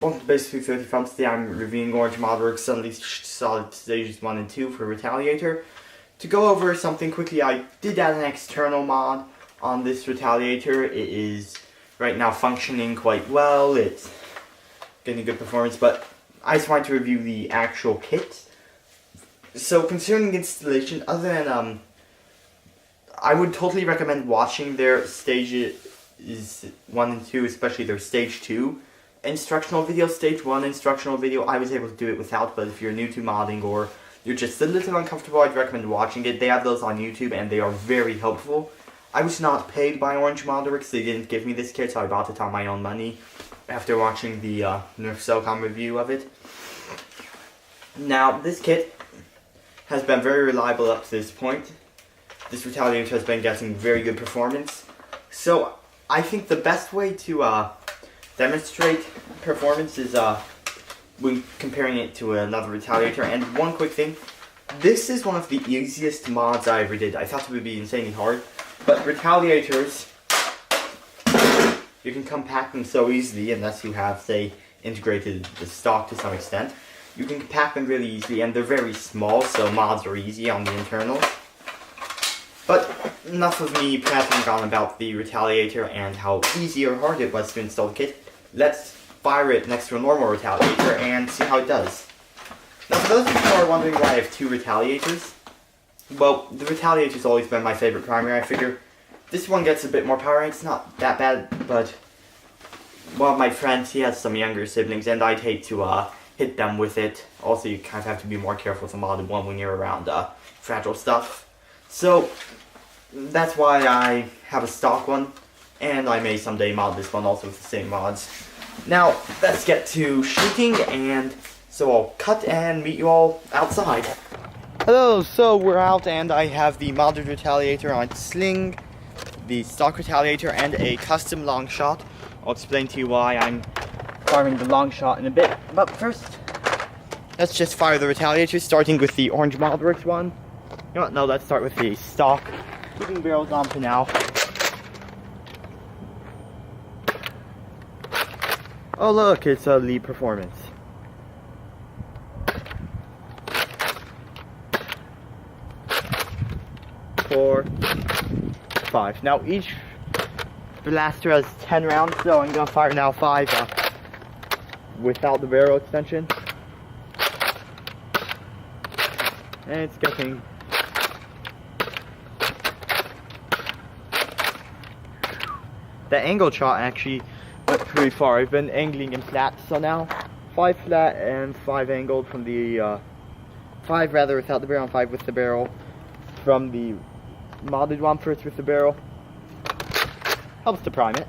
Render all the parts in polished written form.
Welcome to Basically 30 Films. Today I'm reviewing Orange Modworks Unleashed Solid Stages 1 and 2 for Retaliator. To go over something quickly, I did add an external mod on this Retaliator. It is right now functioning quite well. It's getting a good performance, but I just wanted to review the actual kit. So concerning installation, other than I would totally recommend watching their stages 1 and 2, especially their stage 2 instructional video. Stage 1 instructional video I was able to do it without, but if you're new to modding or you're just a little uncomfortable, I'd recommend watching it. They have those on YouTube and they are very helpful. I was not paid by Orange Modworks. They didn't give me this kit, so I bought it on my own money after watching the Nerf Cellcom review of it. Now, this kit has been very reliable up to this point. This Retaliator has been getting very good performance. So, I think the best way to demonstrate performance is when comparing it to another Retaliator. And one quick thing, this is one of the easiest mods I ever did. I thought it would be insanely hard, but Retaliators, you can compact them so easily unless you have, say, integrated the stock to some extent. You can compact them really easily, and they're very small, so mods are easy on the internals. But enough of me prattling on about the Retaliator and how easy or hard it was to install the kit. Let's fire it next to a normal Retaliator and see how it does. Now, for those of you who are wondering why I have two Retaliators, well, the Retaliator's always been my favorite primary. I figure this one gets a bit more power. It's not that bad, but one of my friends, he has some younger siblings, and I'd hate to hit them with it. Also, you kind of have to be more careful with the modded one when you're around fragile stuff. So, that's why I have a stock one, and I may someday mod this one also with the same mods. Now, let's get to shooting, and so I'll cut and meet you all outside. Hello, so we're out, and I have the modded Retaliator on sling, the stock Retaliator, and a custom long shot. I'll explain to you why I'm firing the long shot in a bit, but first, let's just fire the Retaliator, starting with the Orange Modworks one. You know what, no, let's start with the stock. Keeping barrels on for now. Oh look, it's a lead performance. 4, 5. Now each blaster has 10 rounds, so I'm gonna fire now 5 without the barrel extension. And it's getting the angle shot actually went pretty far. I've been angling in flat, so now 5 flat and 5 angled from the 5 rather without the barrel and 5 with the barrel from the modded one. First with the barrel helps to prime it.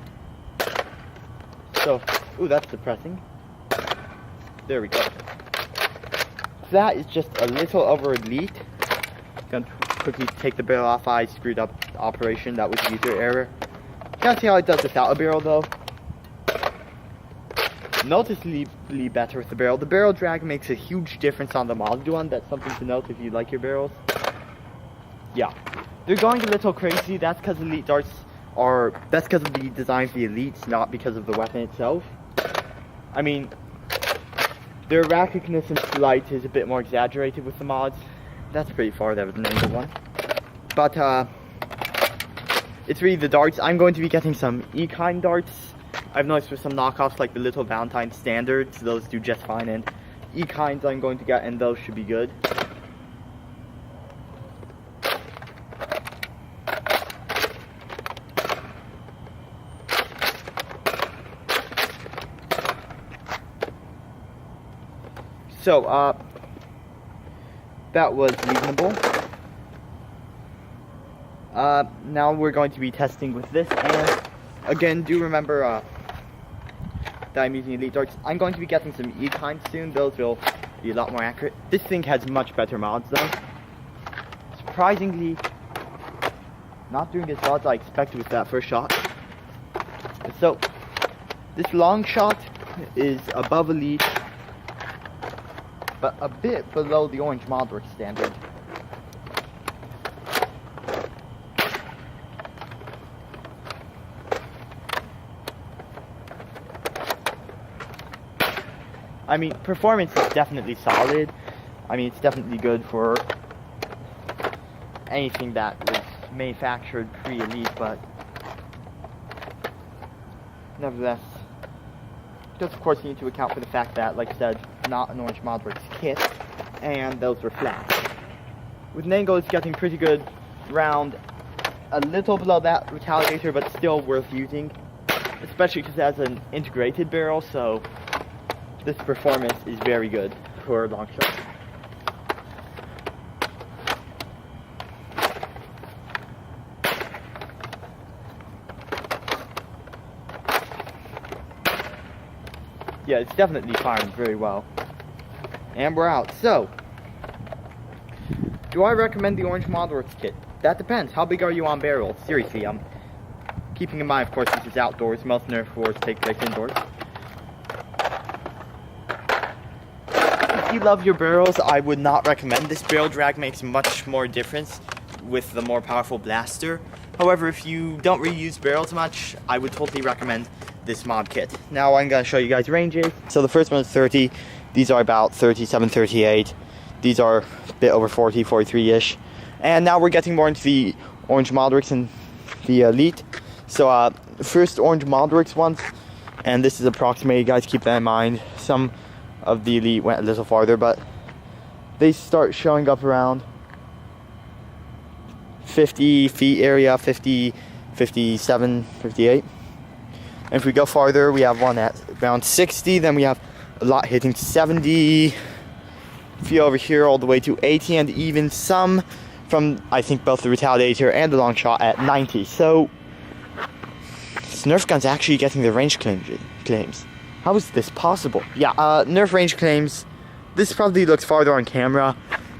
So, ooh, that's depressing. There we go. Flat is just a little over elite. Gonna quickly take the barrel off. I screwed up the operation. That was a user error. Can't see how it does without a barrel though. Noticeably better with the barrel. The barrel drag makes a huge difference on the modded one. That's something to note if you like your barrels. Yeah, they're going a little crazy. That's because elite darts are. That's because of the design of the elites, not because of the weapon itself. I mean, their erraticness and flight is a bit more exaggerated with the mods. That's pretty far. That was an angle one, but it's really the darts. I'm going to be getting some E-kind darts. I've noticed for some knockoffs like the Little Valentine Standards, those do just fine, and E-kinds I'm going to get, and those should be good. So, that was reasonable. Now we're going to be testing with this, and again, do remember that I'm using elite darts. I'm going to be getting some E-kind soon. Those will be a lot more accurate. This thing has much better mods though. Surprisingly, not doing as well as I expected with that first shot. So, this long shot is above elite, but a bit below the Orange Modworks standard. I mean, performance is definitely solid. I mean, it's definitely good for anything that was manufactured pre-Elite, but nevertheless, just of course you need to account for the fact that, like I said, not an Orange Modworks kit, and those were flat. With an angle, it's getting pretty good round, a little below that Retaliator, but still worth using, especially because it has an integrated barrel, so this performance is very good for a long shot. Yeah, it's definitely firing very well. And we're out. So, do I recommend the Orange Modworks kit? That depends. How big are you on barrels? Seriously, keeping in mind, of course, this is outdoors. Most Nerf wars take place indoors. If you love your barrels, I would not recommend this. Barrel drag makes much more difference with the more powerful blaster. However, if you don't really use barrels much, I would totally recommend this mod kit. Now I'm going to show you guys ranges. So the first one is 30. These are about 37, 38. These are a bit over 40, 43-ish. And now we're getting more into the Orange Modworks and the Elite. So first Orange Modworks ones, and this is approximated, guys, keep that in mind. Some of the Elite went a little farther, but they start showing up around 50 feet area, 50, 57, 58. And if we go farther, we have one at around 60, then we have a lot hitting 70, feet over here all the way to 80, and even some from, I think, both the Retaliator and the long shot at 90. So, this Nerf gun's actually getting the range claims. How is this possible? Yeah, Nerf range claims, this probably looks farther on camera,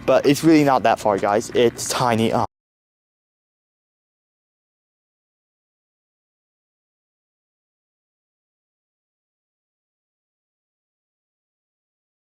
but it's really not that far, guys. It's tiny. Oh